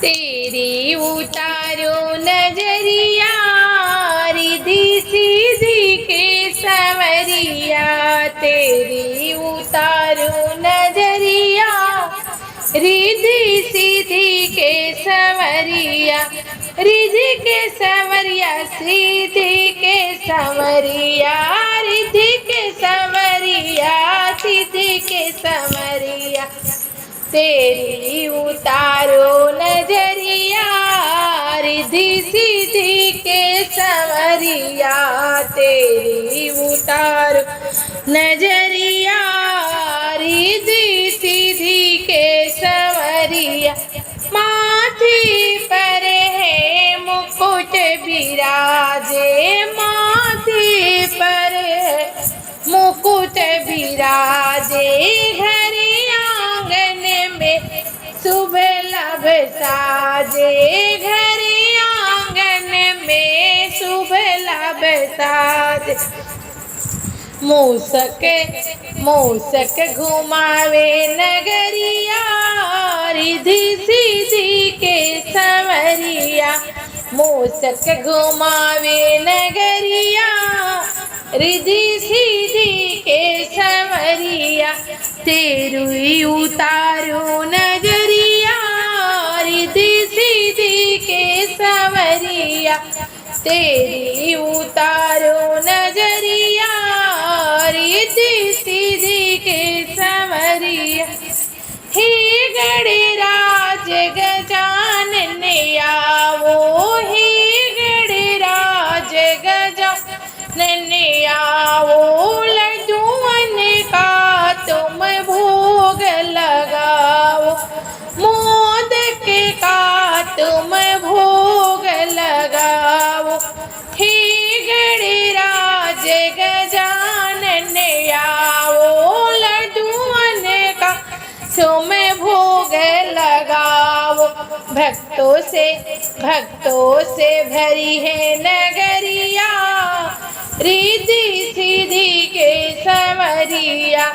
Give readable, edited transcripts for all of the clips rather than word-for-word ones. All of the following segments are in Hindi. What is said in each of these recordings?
तेरी उतारो नजरिया रिधि सीधी के सवरिया। तेरी उतारो नजरिया रिधि सीधी के सवरिया। रिधि के सवरिया सीधी के सवरिया। रिधि के सवरिया सीधी के सवरिया। तेरी उतारो नजरिया रिधि सीधी के सवरिया। तेरी उतारो नजरिया रिधि सीधी के सवरिया। माथे पर है मुकुट बिराजे। माथे पर है मुकुट बिराजे। घर आंगन में शुभ लाभ साजे। घर आंगन में शुभ लाभ साजे। मूसक घुमावे नगरिया रिधि सीधी के सवरिया। मूसक घुमावे नगरिया रिधि सीधी के सवरिया। तेरी उतारो नजरिया रिधि सीधी के सवरिया। तेरी उतारो नजरिया रिधि सीधी के सवरिया। हे गणराज गजानन आवो। हे गणराज गजानन आवो। लड्डूअन का तुम भोग लगाओ। मोदक का तुम भोग लगाओ। हे गणराज गजानन आवो। लड्डूअन का तुम भोग लगाओ। भक्तों से भरी है नगरिया रिधि सीधी के सवरिया।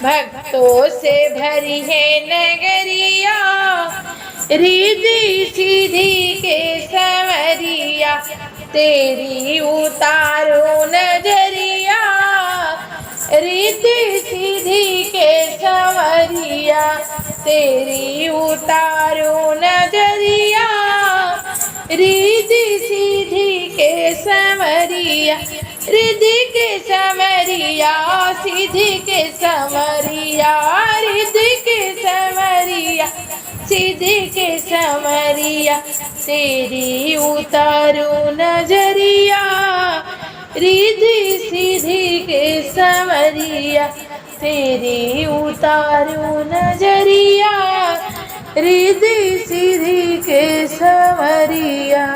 भक्तों से भरी है नगरिया रिधि सीधी के सवरिया। तेरी उतारो नजरिया रिधि सीधी के सवरिया। तेरी उतारो नजरिया रिधि सीधी के सवरिया। रिधि के सवरिया सीधी के सवरिया। रिधि के सवरिया सीधी के सवरिया। तेरी उतारो नजरिया रिधि सीधी के सवरिया। तेरी उतारो नजरिया रिधि सीधी के सवरिया।